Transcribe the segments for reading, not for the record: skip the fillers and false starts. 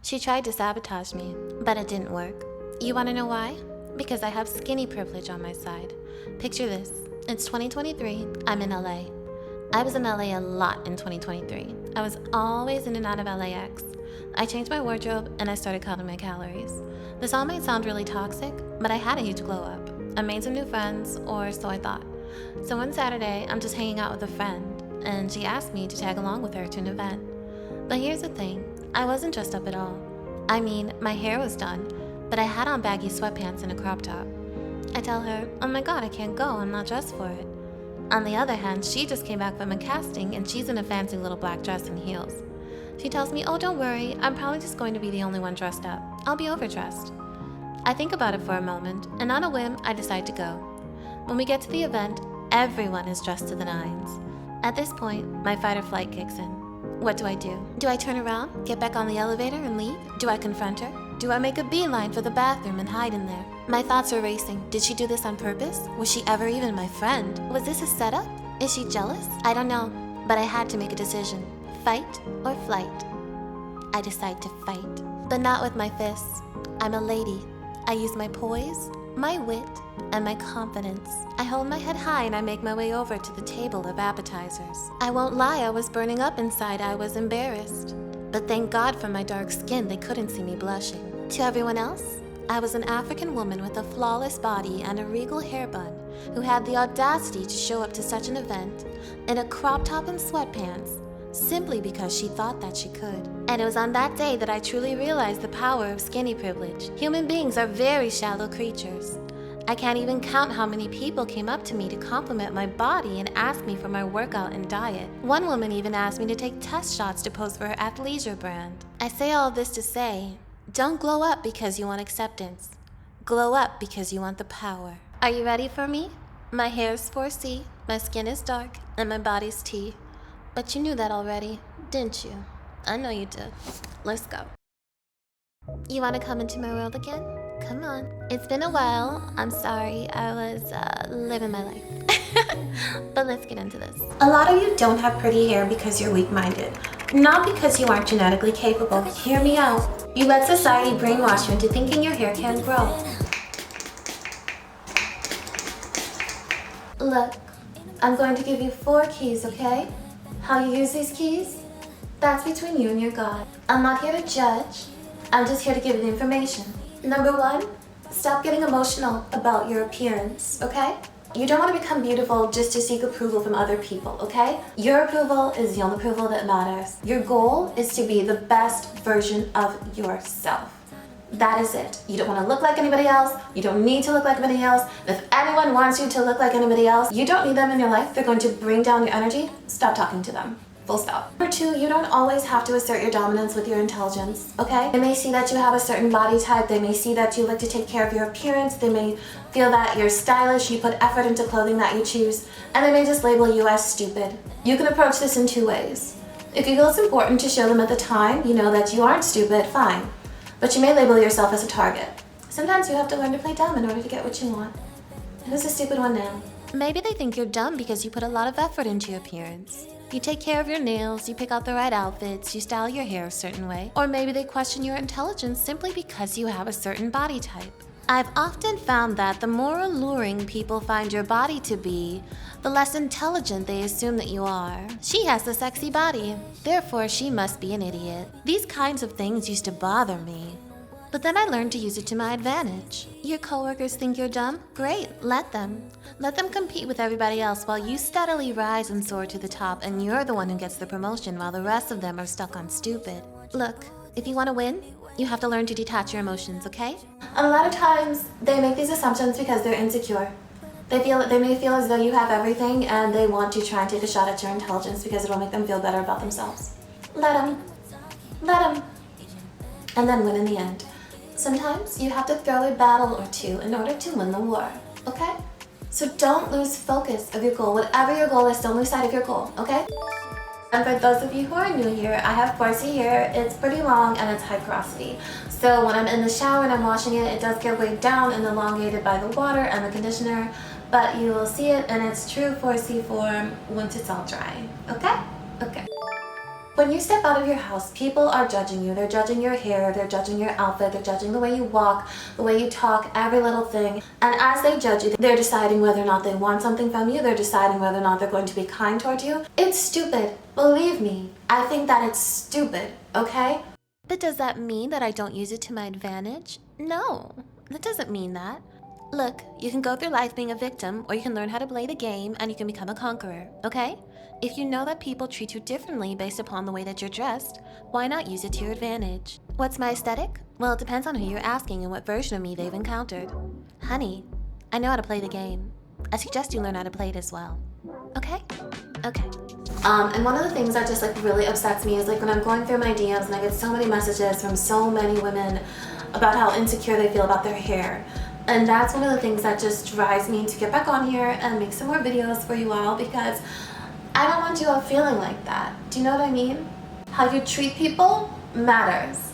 She tried to sabotage me, but it didn't work. You want to know why? Because I have skinny privilege on my side. Picture this. It's 2023. I'm in LA. I was in LA a lot in 2023. I was always in and out of LAX. I changed my wardrobe and I started counting my calories. This all might sound really toxic, but I had a huge glow up. I made some new friends, or so I thought. So one Saturday, I'm just hanging out with a friend, and she asked me to tag along with her to an event. But here's the thing, I wasn't dressed up at all. I mean, my hair was done, but I had on baggy sweatpants and a crop top. I tell her, oh my god, I can't go, I'm not dressed for it. On the other hand, she just came back from a casting and she's in a fancy little black dress and heels. She tells me, oh, don't worry, I'm probably just going to be the only one dressed up. I'll be overdressed. I think about it for a moment, and on a whim, I decide to go. When we get to the event, everyone is dressed to the nines. At this point, my fight or flight kicks in. What do? Do I turn around, get back on the elevator and leave? Do I confront her? Do I make a beeline for the bathroom and hide in there? My thoughts are racing. Did she do this on purpose? Was she ever even my friend? Was this a setup? Is she jealous? I don't know, but I had to make a decision. Fight or flight? I decide to fight, but not with my fists. I'm a lady. I use my poise, my wit, and my confidence. I hold my head high and I make my way over to the table of appetizers. I won't lie, I was burning up inside. I was embarrassed. But thank God for my dark skin, they couldn't see me blushing. To everyone else, I was an African woman with a flawless body and a regal hair bun who had the audacity to show up to such an event in a crop top and sweatpants simply because she thought that she could. And it was on that day that I truly realized the power of skinny privilege. Human beings are very shallow creatures. I can't even count how many people came up to me to compliment my body and ask me for my workout and diet. One woman even asked me to take test shots to pose for her athleisure brand. I say all of this to say, don't glow up because you want acceptance. Glow up because you want the power. Are you ready for me? My hair's 4C, my skin is dark, and my body's T. But you knew that already, didn't you? I know you did. Let's go. You want to come into my world again? Come on. It's been a while. I'm sorry. I was living my life. But let's get into this. A lot of you don't have pretty hair because you're weak-minded. Not because you aren't genetically capable. Hear me out. You let society brainwash you into thinking your hair can't grow. Look, I'm going to give you 4 keys, okay? How you use these keys? That's between you and your God. I'm not here to judge. I'm just here to give you the information. Number 1, stop getting emotional about your appearance, okay? You don't want to become beautiful just to seek approval from other people, okay? Your approval is the only approval that matters. Your goal is to be the best version of yourself. That is it. You don't want to look like anybody else. You don't need to look like anybody else. If anyone wants you to look like anybody else, you don't need them in your life. They're going to bring down your energy. Stop talking to them. Full stop. Number 2, you don't always have to assert your dominance with your intelligence, okay? They may see that you have a certain body type. They may see that you like to take care of your appearance. They may feel that you're stylish, you put effort into clothing that you choose, and they may just label you as stupid. You can approach this in 2 ways. If you feel it's important to show them at the time, you know that you aren't stupid, fine. But you may label yourself as a target. Sometimes you have to learn to play dumb in order to get what you want. Who's the stupid one now? Maybe they think you're dumb because you put a lot of effort into your appearance. You take care of your nails, you pick out the right outfits, you style your hair a certain way. Or maybe they question your intelligence simply because you have a certain body type. I've often found that the more alluring people find your body to be, the less intelligent they assume that you are. She has a sexy body, therefore she must be an idiot. These kinds of things used to bother me. But then I learned to use it to my advantage. Your coworkers think you're dumb? Great, let them. Let them compete with everybody else while you steadily rise and soar to the top, and you're the one who gets the promotion while the rest of them are stuck on stupid. Look, if you want to win, you have to learn to detach your emotions, okay? And a lot of times, they make these assumptions because they're insecure. They may feel as though you have everything and they want to try and take a shot at your intelligence because it'll make them feel better about themselves. Let them. Let them. And then win in the end. Sometimes you have to throw a battle or 2 in order to win the war, okay? So don't lose focus of your goal. Whatever your goal is, don't lose sight of your goal, okay? And for those of you who are new here, I have 4C hair. It's pretty long and it's high porosity. So when I'm in the shower and I'm washing it, it does get weighed down and elongated by the water and the conditioner, but you will see it in its true 4C form once it's all dry, okay? Okay. When you step out of your house, people are judging you. They're judging your hair, they're judging your outfit, they're judging the way you walk, the way you talk, every little thing. And as they judge you, they're deciding whether or not they want something from you. They're deciding whether or not they're going to be kind toward you. It's stupid. Believe me, I think that it's stupid, okay? But does that mean that I don't use it to my advantage? No, that doesn't mean that. Look, you can go through life being a victim, or you can learn how to play the game and you can become a conqueror, okay? If you know that people treat you differently based upon the way that you're dressed, why not use it to your advantage? What's my aesthetic? Well, it depends on who you're asking and what version of me they've encountered. Honey, I know how to play the game. I suggest you learn how to play it as well. Okay? Okay. And one of the things that just really upsets me is when I'm going through my DMs and I get so many messages from so many women about how insecure they feel about their hair. And that's one of the things that just drives me to get back on here and make some more videos for you all, because I don't want you all feeling like that. Do you know what I mean? How you treat people matters.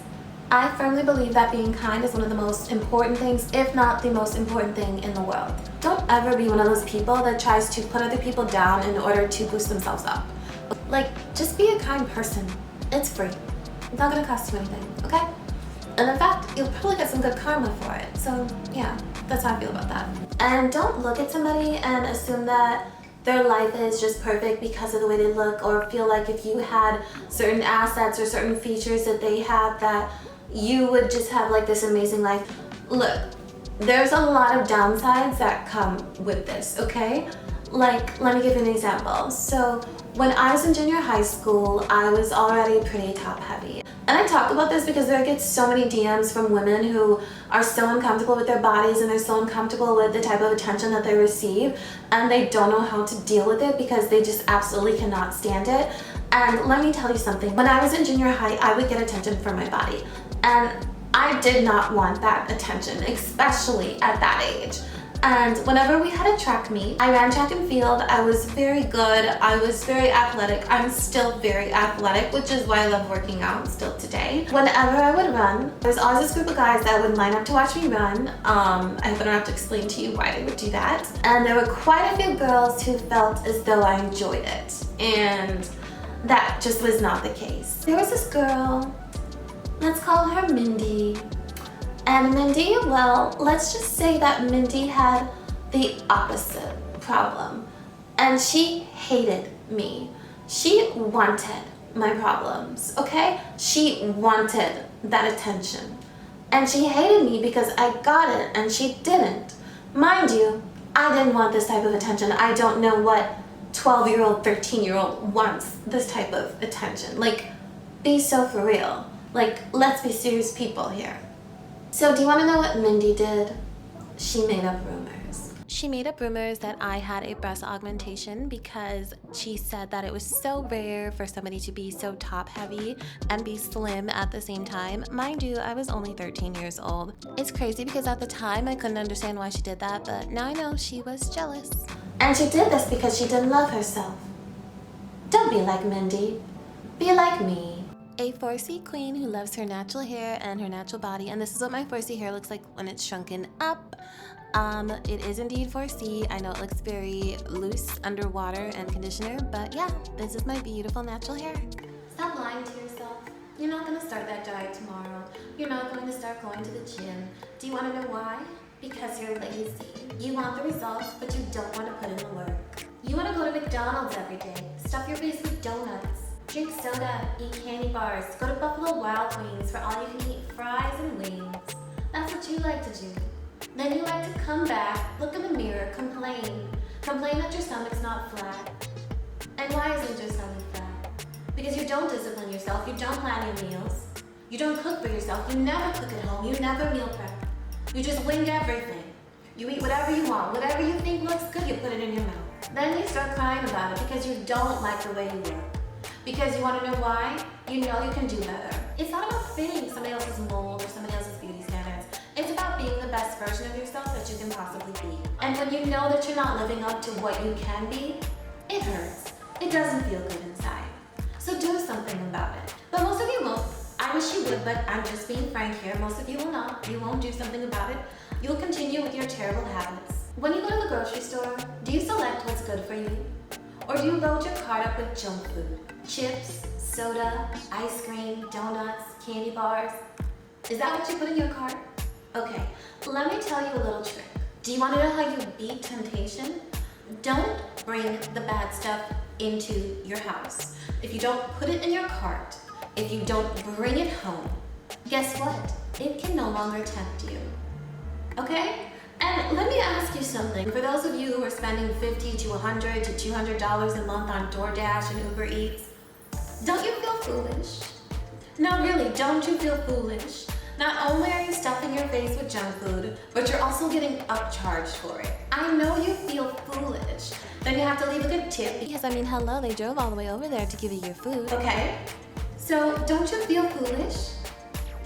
I firmly believe that being kind is one of the most important things, if not the most important thing in the world. Don't ever be one of those people that tries to put other people down in order to boost themselves up. Just be a kind person. It's free. It's not gonna cost you anything, okay? And in fact, you'll probably get some good karma for it. So yeah, that's how I feel about that. And don't look at somebody and assume that their life is just perfect because of the way they look, or feel like if you had certain assets or certain features that they have, that you would just have this amazing life. Look, there's a lot of downsides that come with this, okay? Let me give you an example. So when I was in junior high school, I was already pretty top heavy. And I talk about this because I get so many DMs from women who are so uncomfortable with their bodies and they're so uncomfortable with the type of attention that they receive, and they don't know how to deal with it because they just absolutely cannot stand it. And let me tell you something, when I was in junior high, I would get attention from my body. And I did not want that attention, especially at that age. And whenever we had a track meet, I ran track and field. I was very good. I was very athletic. I'm still very athletic, which is why I love working out still today. Whenever I would run, there was always this group of guys that would line up to watch me run. I hope I don't have to explain to you why they would do that. And there were quite a few girls who felt as though I enjoyed it. And that just was not the case. There was this girl, let's call her Mindy. And Mindy, well, let's just say that Mindy had the opposite problem. And she hated me. She wanted my problems, okay? She wanted that attention. And she hated me because I got it and she didn't. Mind you, I didn't want this type of attention. I don't know what 12-year-old, 13-year-old wants this type of attention. Be so for real. Let's be serious people here. So do you want to know what Mindy did? She made up rumors. She made up rumors that I had a breast augmentation because she said that it was so rare for somebody to be so top heavy and be slim at the same time. Mind you, I was only 13 years old. It's crazy because at the time I couldn't understand why she did that, but now I know she was jealous. And she did this because she didn't love herself. Don't be like Mindy. Be like me. A 4C queen who loves her natural hair and her natural body, and this is what my 4C hair looks like when it's shrunken up. It is indeed 4C. I know it looks very loose under water and conditioner, but yeah, this is my beautiful natural hair. Stop lying to yourself. You're not gonna start that diet tomorrow. You're not going to start going to the gym. Do you wanna know why? Because you're lazy. You want the results, but you don't wanna put in the work. You wanna go to McDonald's every day, stuff your face with donuts, drink soda, eat candy bars, go to Buffalo Wild Wings for all you can eat fries and wings. That's what you like to do. Then you like to come back, look in the mirror, complain. Complain that your stomach's not flat. And why isn't your stomach flat? Because you don't discipline yourself, you don't plan your meals. You don't cook for yourself, you never cook at home, you never meal prep. You just wing everything. You eat whatever you want, whatever you think looks good, you put it in your mouth. Then you start crying about it because you don't like the way you look. Because you want to know why? You know you can do better. It's not about fitting somebody else's mold or somebody else's beauty standards. It's about being the best version of yourself that you can possibly be. And when you know that you're not living up to what you can be, it hurts. It doesn't feel good inside. So do something about it. But most of you won't. I wish you would, but I'm just being frank here. Most of you will not. You won't do something about it. You'll continue with your terrible habits. When you go to the grocery store, do you select what's good for you? Or do you load your cart up with junk food? Chips, soda, ice cream, donuts, candy bars? Is that what you put in your cart? Okay, let me tell you a little trick. Do you want to know how you beat temptation? Don't bring the bad stuff into your house. If you don't put it in your cart, if you don't bring it home, guess what? It can no longer tempt you. Okay? And let me ask you something. For those of you who are spending $50 to $100 to $200 a month on DoorDash and Uber Eats, don't you feel foolish? No, really, don't you feel foolish? Not only are you stuffing your face with junk food, but you're also getting upcharged for it. I know you feel foolish. Then you have to leave a good tip. Because hello, they drove all the way over there to give you your food. Okay? So don't you feel foolish?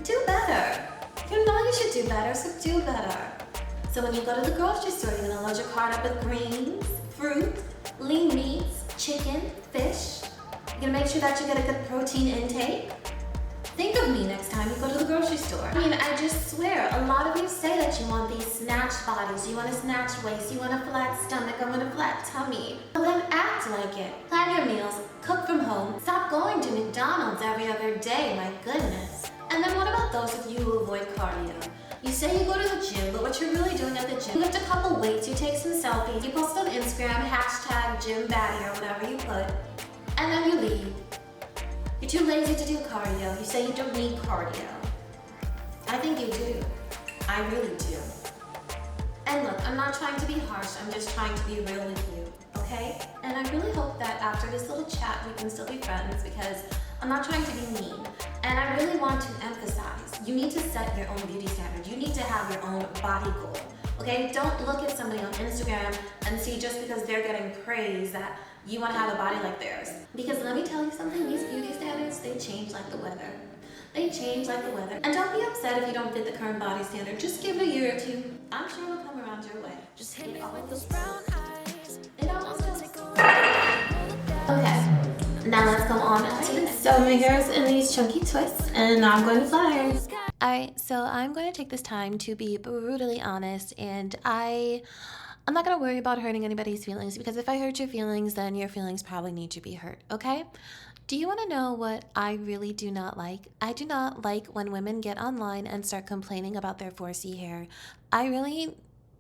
Do better. You know you should do better, so do better. So when you go to the grocery store, you're gonna load your cart up with greens, fruit, lean meats, chicken, fish. You're gonna make sure that you get a good protein intake. Think of me next time you go to the grocery store. I just swear, a lot of you say that you want these snatched bodies, you want a snatched waist, you want a flat stomach, I want a flat tummy. Well then act like it. Plan your meals, cook from home, stop going to McDonald's every other day, my goodness. And then what about those of you who avoid cardio? You say you go to the gym, but what you're really doing at the gym, you lift a couple weights, you take some selfies, you post on Instagram, #GymBaddie or whatever you put, and then you leave. You're too lazy to do cardio. You say you don't need cardio. I think you do. I really do. And look, I'm not trying to be harsh, I'm just trying to be real with you, okay? And I really hope that after this little chat we can still be friends because I'm not trying to be mean. And I really want to emphasize, you need to set your own beauty standard. You need to have your own body goal, okay? Don't look at somebody on Instagram and see just because they're getting praise that you want to have a body like theirs. Because let me tell you something, these beauty standards, they change like the weather. They change like the weather. And don't be upset if you don't fit the current body standard. Just give it a year or two. I'm sure it'll come around your way. Just hit all of those brown eyes. It almost does. Okay, now let's go on to the sew fingers and these chunky twists. And now I'm going to fire. Alright, so I'm going to take this time to be brutally honest, and I'm not going to worry about hurting anybody's feelings, because if I hurt your feelings, then your feelings probably need to be hurt, okay? Do you want to know what I really do not like? I do not like when women get online and start complaining about their 4C hair. I really,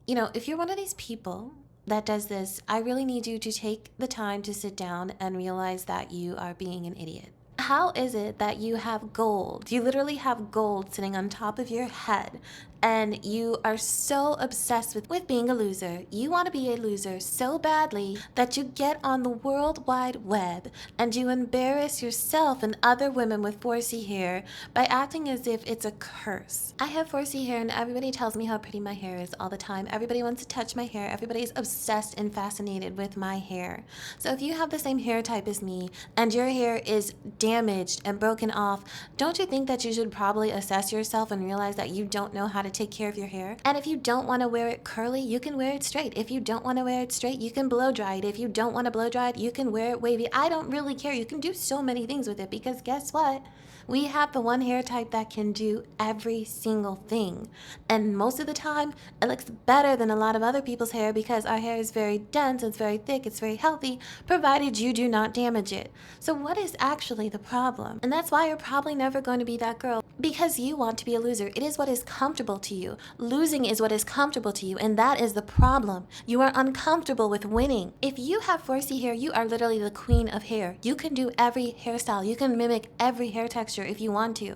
if you're one of these people that does this, I really need you to take the time to sit down and realize that you are being an idiot. How is it that you have gold? You literally have gold sitting on top of your head, and you are so obsessed with being a loser. You want to be a loser so badly that you get on the World Wide Web and you embarrass yourself and other women with 4C hair by acting as if it's a curse. I have 4C hair and everybody tells me how pretty my hair is all the time. Everybody wants to touch my hair. Everybody's obsessed and fascinated with my hair. So if you have the same hair type as me and your hair is damaged and broken off, don't you think that you should probably assess yourself and realize that you don't know how to take care of your hair? And if you don't want to wear it curly, you can wear it straight. If you don't want to wear it straight, you can blow dry it. If you don't want to blow dry it, you can wear it wavy. I don't really care. You can do so many things with it, because guess what? We have the one hair type that can do every single thing. And most of the time, it looks better than a lot of other people's hair because our hair is very dense, it's very thick, it's very healthy, provided you do not damage it. So what is actually the problem? And that's why you're probably never going to be that girl, because you want to be a loser. It is what is comfortable to you. Losing is what is comfortable to you, and that is the problem. You are uncomfortable with winning. If you have 4C hair, you are literally the queen of hair. You can do every hairstyle. You can mimic every hair texture if you want to.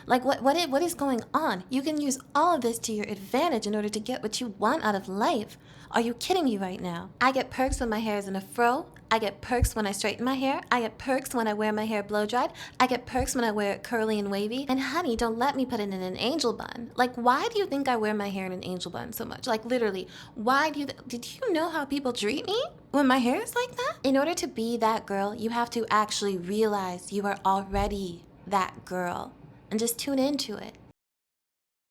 Like what is going on? You can use all of this to your advantage in order to get what you want out of life. Are you kidding me right now? I get perks when my hair is in a fro. I get perks when I straighten my hair. I get perks when I wear my hair blow dried. I get perks when I wear it curly and wavy. And honey, don't let me put it in an angel bun. Like, why do you think I wear my hair in an angel bun so much? Like, literally, why do you did you know how people treat me when my hair is like that? In order to be that girl, you have to actually realize you are already that girl, and just tune into it.